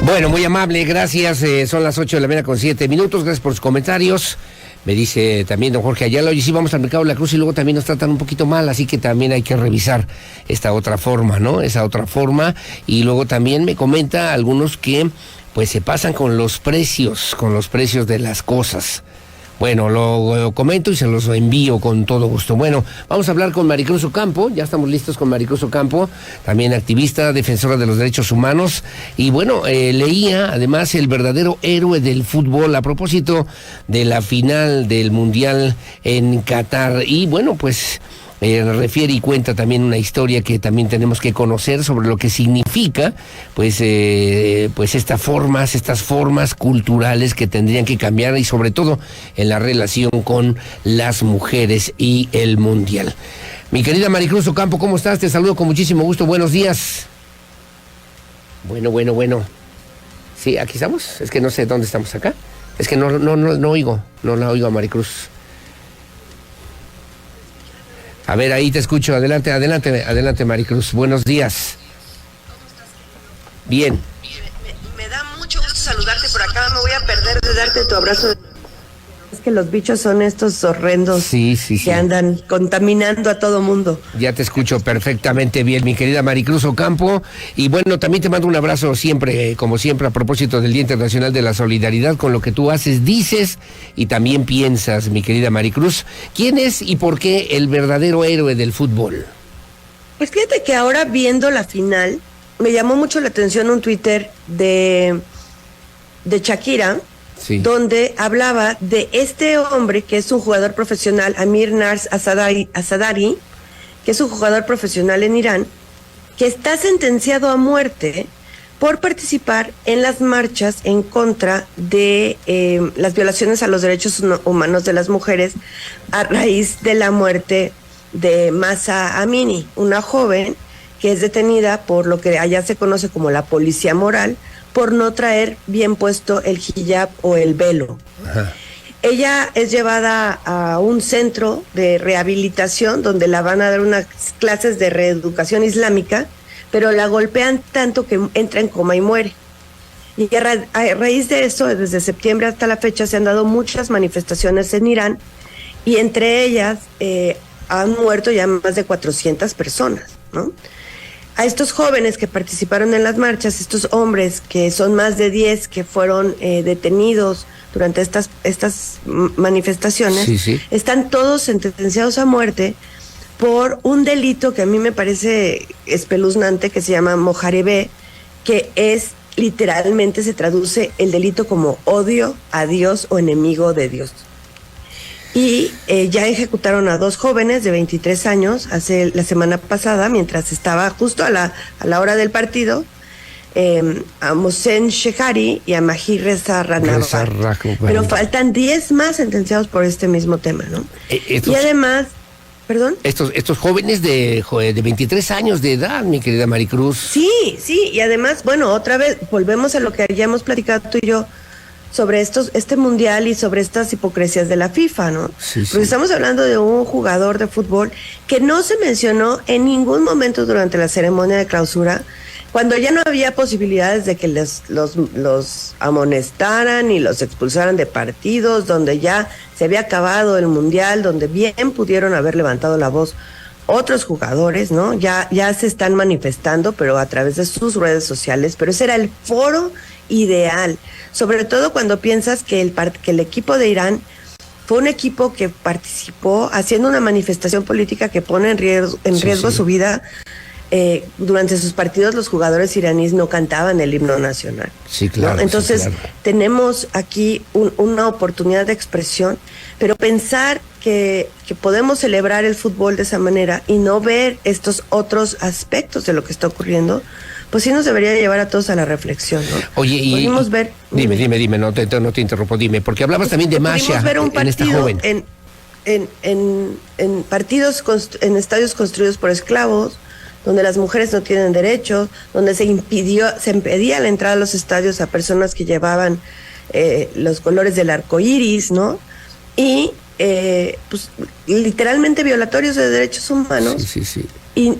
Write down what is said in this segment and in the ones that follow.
Bueno, muy amable, gracias. Son las 8:07 a.m. Gracias por sus comentarios. Me dice también don Jorge Ayala, oye, sí, vamos al Mercado de la Cruz y luego también nos tratan un poquito mal, así que también hay que revisar esta otra forma, ¿no? Esa otra forma. Y luego también me comenta algunos que pues se pasan con los precios de las cosas. Bueno, lo comento y se los envío con todo gusto. Bueno, vamos a hablar con Maricruz Ocampo, ya estamos listos con Maricruz Ocampo, también activista, defensora de los derechos humanos, y bueno, leía además el verdadero héroe del fútbol a propósito de la final del Mundial en Qatar, y bueno, pues refiere y cuenta también una historia que también tenemos que conocer sobre lo que significa, pues estas formas culturales que tendrían que cambiar y sobre todo en la relación con las mujeres y el mundial. Mi querida Maricruz Ocampo, ¿cómo estás? Te saludo con muchísimo gusto. Buenos días. Bueno. Sí, aquí estamos. Es que no sé dónde estamos acá. Es que no oigo. No la oigo a Maricruz. A ver, ahí te escucho. Adelante, Maricruz. Buenos días. Bien. Me da mucho gusto saludarte por acá. Me voy a perder de darte tu abrazo. Es que los bichos son estos horrendos sí. que andan contaminando a todo mundo. Ya te escucho perfectamente bien, mi querida Maricruz Ocampo. Y bueno, también te mando un abrazo siempre, como siempre, a propósito del Día Internacional de la Solidaridad, con lo que tú haces, dices y también piensas, mi querida Maricruz. ¿Quién es y por qué el verdadero héroe del fútbol? Pues fíjate que ahora viendo la final, me llamó mucho la atención un Twitter de Shakira, sí, donde hablaba de este hombre que es un jugador profesional, Amir Nars Asadari, que es un jugador profesional en Irán, que está sentenciado a muerte por participar en las marchas en contra de las violaciones a los derechos humanos de las mujeres a raíz de la muerte de Mahsa Amini, una joven que es detenida por lo que allá se conoce como la policía moral, por no traer bien puesto el hijab o el velo. Ajá. Ella es llevada a un centro de rehabilitación donde la van a dar unas clases de reeducación islámica, pero la golpean tanto que entra en coma y muere. Y a raíz de eso, desde septiembre hasta la fecha, se han dado muchas manifestaciones en Irán y entre ellas han muerto ya más de 400 personas, ¿no? A estos jóvenes que participaron en las marchas, estos hombres que son más de 10 que fueron detenidos durante estas manifestaciones, sí, están todos sentenciados a muerte por un delito que a mí me parece espeluznante, que se llama mojarebe, que es literalmente, se traduce el delito como odio a Dios o enemigo de Dios. Y ya ejecutaron a 2 jóvenes de 23 años hace la semana pasada, mientras estaba justo a la hora del partido, a Mohsen Shehari y a Mahir Reza Rahnavard. Pero faltan 10 más sentenciados por este mismo tema, ¿no? Y además, ¿perdón? Estos jóvenes de 23 años de edad, mi querida Maricruz. Sí, y además, bueno, otra vez, volvemos a lo que ya hemos platicado tú y yo, sobre este mundial y sobre estas hipocresías de la FIFA, ¿no? Sí. Porque estamos hablando de un jugador de fútbol que no se mencionó en ningún momento durante la ceremonia de clausura, cuando ya no había posibilidades de que los amonestaran y los expulsaran de partidos, donde ya se había acabado el mundial, donde bien pudieron haber levantado la voz otros jugadores, ¿no? Ya se están manifestando, pero a través de sus redes sociales, pero ese era el foro ideal, sobre todo cuando piensas que el equipo de Irán fue un equipo que participó haciendo una manifestación política que pone en riesgo su vida. Durante sus partidos los jugadores iraníes no cantaban el himno nacional. Sí, claro. ¿no? Entonces, sí, claro, tenemos aquí una oportunidad de expresión, pero pensar que podemos celebrar el fútbol de esa manera y no ver estos otros aspectos de lo que está ocurriendo, pues sí nos debería llevar a todos a la reflexión, ¿no? Oye, pudimos ver... Dime, no te interrumpo, dime, porque hablabas también de Masha, en esta joven. En partidos, en estadios construidos por esclavos, donde las mujeres no tienen derechos, donde se impedía la entrada a los estadios a personas que llevaban los colores del arco iris, ¿no? Y pues literalmente violatorios de derechos humanos. Sí. Y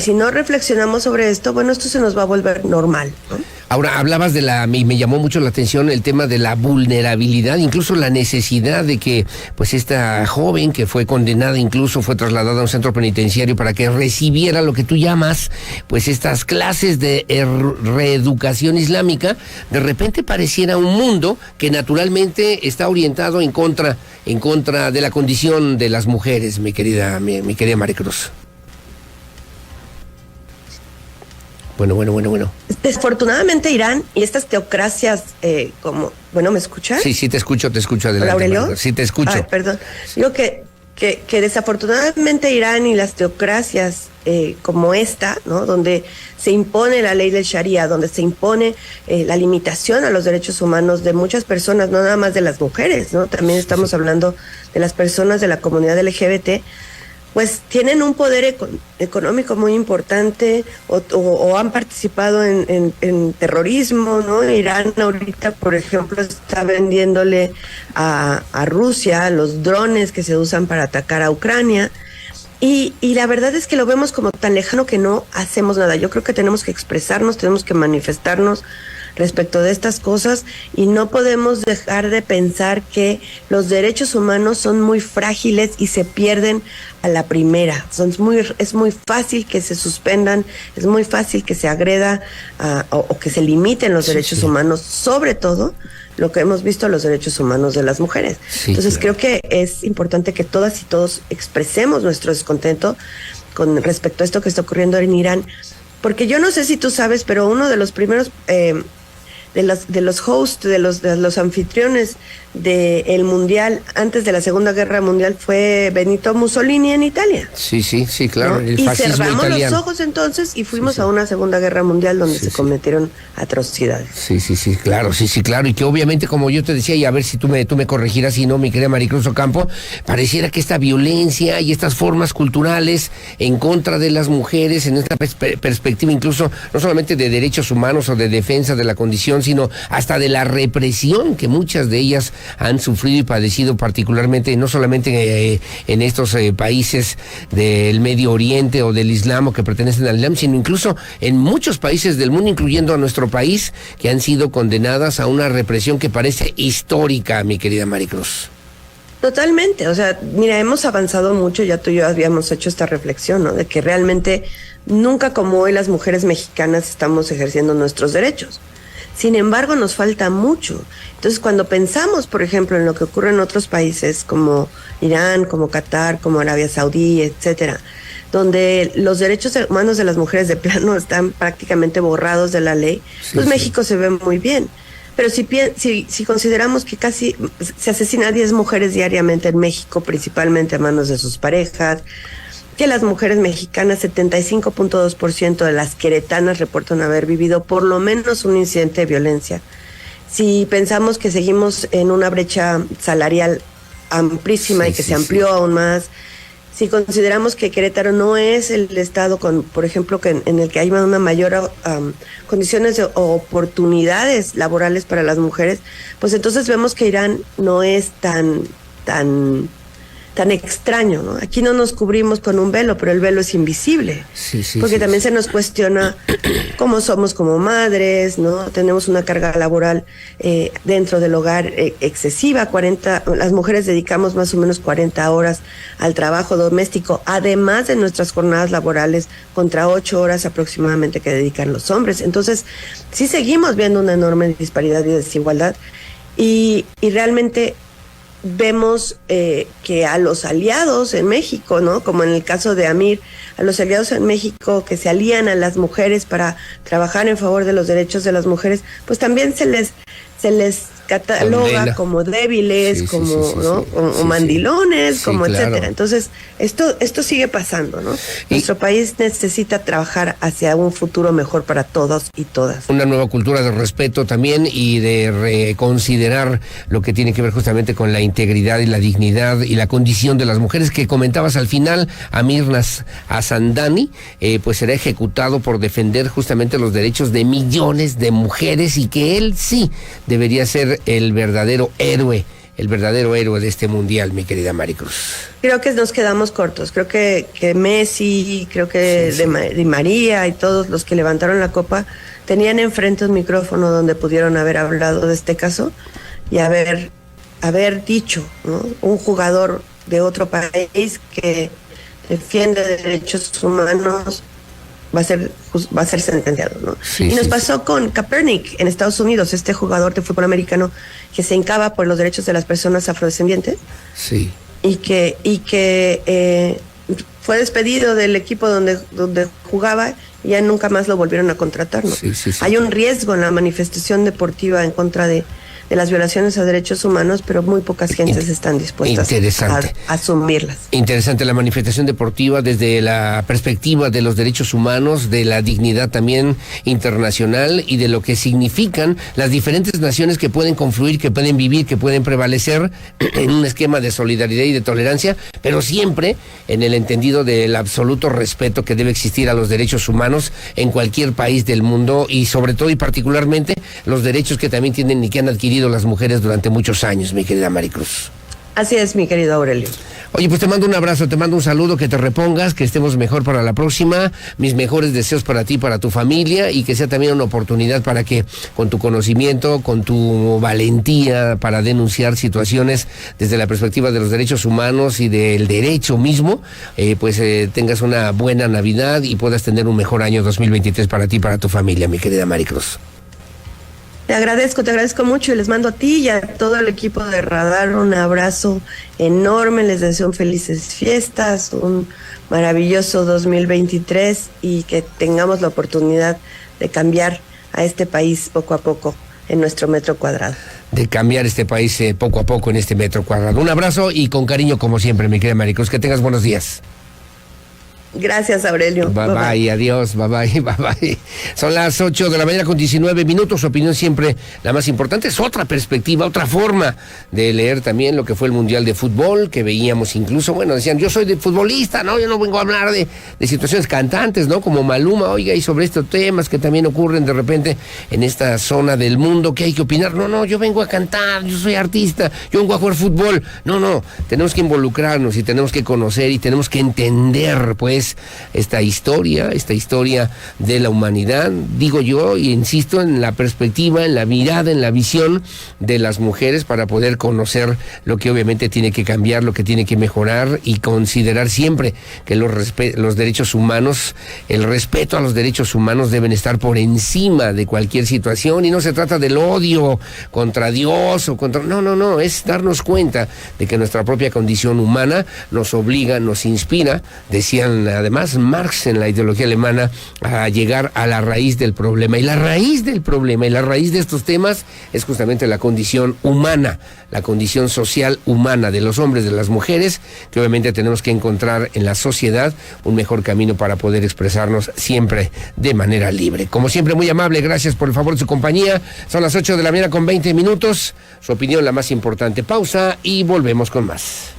si no reflexionamos sobre esto, bueno, esto se nos va a volver normal, ¿no? Ahora, hablabas y me llamó mucho la atención el tema de la vulnerabilidad, incluso la necesidad de que, pues, esta joven que fue condenada, incluso fue trasladada a un centro penitenciario para que recibiera lo que tú llamas, pues, estas clases de reeducación islámica, de repente pareciera un mundo que naturalmente está orientado en contra de la condición de las mujeres, mi querida Maricruz. Bueno. Desafortunadamente Irán y estas teocracias ¿me escuchas? Sí, te escucho, adelante. ¿Aurelio? Sí, te escucho. Ay, perdón. Digo que desafortunadamente Irán y las teocracias como esta, ¿no? Donde se impone la ley del Sharia, donde se impone la limitación a los derechos humanos de muchas personas, no nada más de las mujeres, ¿no? También estamos hablando de las personas de la comunidad LGBT, pues tienen un poder económico muy importante o han participado en terrorismo, ¿no? Irán ahorita, por ejemplo, está vendiéndole a Rusia los drones que se usan para atacar a Ucrania. Y la verdad es que lo vemos como tan lejano que no hacemos nada. Yo creo que tenemos que expresarnos, tenemos que manifestarnos respecto de estas cosas y no podemos dejar de pensar que los derechos humanos son muy frágiles y se pierden a la primera. Es muy fácil que se suspendan, es muy fácil que se agreda o que se limiten los derechos humanos, sobre todo lo que hemos visto, los derechos humanos de las mujeres. Entonces creo que es importante que todas y todos expresemos nuestro descontento con respecto a esto que está ocurriendo en Irán, porque yo no sé si tú sabes, pero uno de los primeros de los hosts, de los anfitriones del Mundial, antes de la Segunda Guerra Mundial, fue Benito Mussolini en Italia. Sí, claro. ¿No? Y cerramos italiano. Los ojos entonces y fuimos a una Segunda Guerra Mundial donde se cometieron atrocidades. Sí, claro. Y que obviamente, como yo te decía, y a ver si tú me corregirás, si no, mi querida Maricruz Ocampo, pareciera que esta violencia y estas formas culturales en contra de las mujeres, en esta perspectiva incluso, no solamente de derechos humanos o de defensa de la condición, sino hasta de la represión que muchas de ellas han sufrido y padecido, particularmente no solamente en estos países del Medio Oriente o del Islam o que pertenecen al Islam, sino incluso en muchos países del mundo, incluyendo a nuestro país, que han sido condenadas a una represión que parece histórica, mi querida Maricruz. Totalmente, o sea, mira, hemos avanzado mucho, ya tú y yo habíamos hecho esta reflexión, ¿no? De que realmente nunca como hoy las mujeres mexicanas estamos ejerciendo nuestros derechos. Sin embargo, nos falta mucho. Entonces, cuando pensamos, por ejemplo, en lo que ocurre en otros países como Irán, como Qatar, como Arabia Saudí, etcétera, donde los derechos humanos de las mujeres de plano están prácticamente borrados de la ley, pues México se ve muy bien. Pero si consideramos que casi se asesina a 10 mujeres diariamente en México, principalmente a manos de sus parejas, que las mujeres mexicanas, 75.2% de las queretanas reportan haber vivido por lo menos un incidente de violencia. Si pensamos que seguimos en una brecha salarial amplísima y que se amplió aún más, si consideramos que Querétaro no es el estado por ejemplo, en el que hay una mayor condiciones de oportunidades laborales para las mujeres, pues entonces vemos que Irán no es tan extraño, ¿no? Aquí no nos cubrimos con un velo, pero el velo es invisible. Porque también se nos cuestiona cómo somos como madres, ¿no? Tenemos una carga laboral dentro del hogar excesiva, las mujeres dedicamos más o menos 40 horas al trabajo doméstico, además de nuestras jornadas laborales, contra 8 horas aproximadamente que dedican los hombres. Entonces, sí seguimos viendo una enorme disparidad y desigualdad, y realmente vemos que a los aliados en México, ¿no? Como en el caso de Amir, a los aliados en México que se alían a las mujeres para trabajar en favor de los derechos de las mujeres, pues también se les cataloga como débiles, o mandilones, etcétera. Claro. Entonces, esto sigue pasando, ¿no? Nuestro país necesita trabajar hacia un futuro mejor para todos y todas. Una nueva cultura de respeto también y de reconsiderar lo que tiene que ver justamente con la integridad y la dignidad y la condición de las mujeres que comentabas al final. Amir Asandani, pues será ejecutado por defender justamente los derechos de millones de mujeres y que él sí debería ser el verdadero héroe el verdadero héroe de este mundial, mi querida Maricruz. Creo que nos quedamos cortos. Creo que Messi, creo que Di María y todos los que levantaron la copa tenían enfrente un micrófono donde pudieron haber hablado de este caso y haber dicho, ¿no? Un jugador de otro país que defiende derechos humanos va a ser sentenciado, ¿no? Y nos pasó con Kaepernick en Estados Unidos, este jugador de fútbol americano que se hincaba por los derechos de las personas afrodescendientes. Sí. Y que fue despedido del equipo donde jugaba y ya nunca más lo volvieron a contratar, ¿no? Hay un riesgo en la manifestación deportiva en contra de las violaciones a derechos humanos, pero muy pocas gentes están dispuestas a asumirlas. Interesante la manifestación deportiva desde la perspectiva de los derechos humanos, de la dignidad también internacional y de lo que significan las diferentes naciones que pueden confluir, que pueden vivir, que pueden prevalecer en un esquema de solidaridad y de tolerancia, pero siempre en el entendido del absoluto respeto que debe existir a los derechos humanos en cualquier país del mundo y sobre todo y particularmente los derechos que también tienen y que han adquirido las mujeres durante muchos años, mi querida Maricruz. Así es, mi querido Aurelio. Oye, pues te mando un abrazo, te mando un saludo, que te repongas, que estemos mejor para la próxima, mis mejores deseos para ti, para tu familia, y que sea también una oportunidad para que con tu conocimiento, con tu valentía para denunciar situaciones desde la perspectiva de los derechos humanos y del derecho mismo, tengas una buena Navidad y puedas tener un mejor año 2023 para ti y para tu familia, mi querida Maricruz. Te agradezco mucho y les mando a ti y a todo el equipo de Radar un abrazo enorme, les deseo felices fiestas, un maravilloso 2023 y que tengamos la oportunidad de cambiar a este país poco a poco en nuestro metro cuadrado. De cambiar este país poco a poco en este metro cuadrado. Un abrazo y con cariño como siempre, mi querida Maricruz, que tengas buenos días. Gracias, Aurelio. Bye, adiós, bye. Son las 8 de la mañana con 19 minutos. Su opinión siempre la más importante. Es otra perspectiva, otra forma de leer también lo que fue el Mundial de Fútbol, que veíamos incluso, decían, yo soy de futbolista, ¿no? Yo no vengo a hablar de situaciones cantantes, ¿no? Como Maluma, oiga, y sobre estos temas que también ocurren de repente en esta zona del mundo, que hay que opinar. No, yo vengo a cantar, yo soy artista, yo vengo a jugar fútbol. No, tenemos que involucrarnos y tenemos que conocer y tenemos que entender, pues, esta historia de la humanidad, digo yo, y insisto, en la perspectiva, en la mirada, en la visión de las mujeres para poder conocer lo que obviamente tiene que cambiar, lo que tiene que mejorar y considerar siempre que los derechos humanos, el respeto a los derechos humanos deben estar por encima de cualquier situación y no se trata del odio contra Dios o contra... No, es darnos cuenta de que nuestra propia condición humana nos obliga, nos inspira, decían además Marx en la ideología alemana, a llegar a la raíz del problema. Y la raíz del problema y la raíz de estos temas es justamente la condición humana, la condición social humana de los hombres, de las mujeres, que obviamente tenemos que encontrar en la sociedad un mejor camino para poder expresarnos siempre de manera libre. Como siempre, muy amable, gracias por el favor de su compañía. Son las 8 de la mañana con 20 minutos. Su opinión la más importante. Pausa y volvemos con más.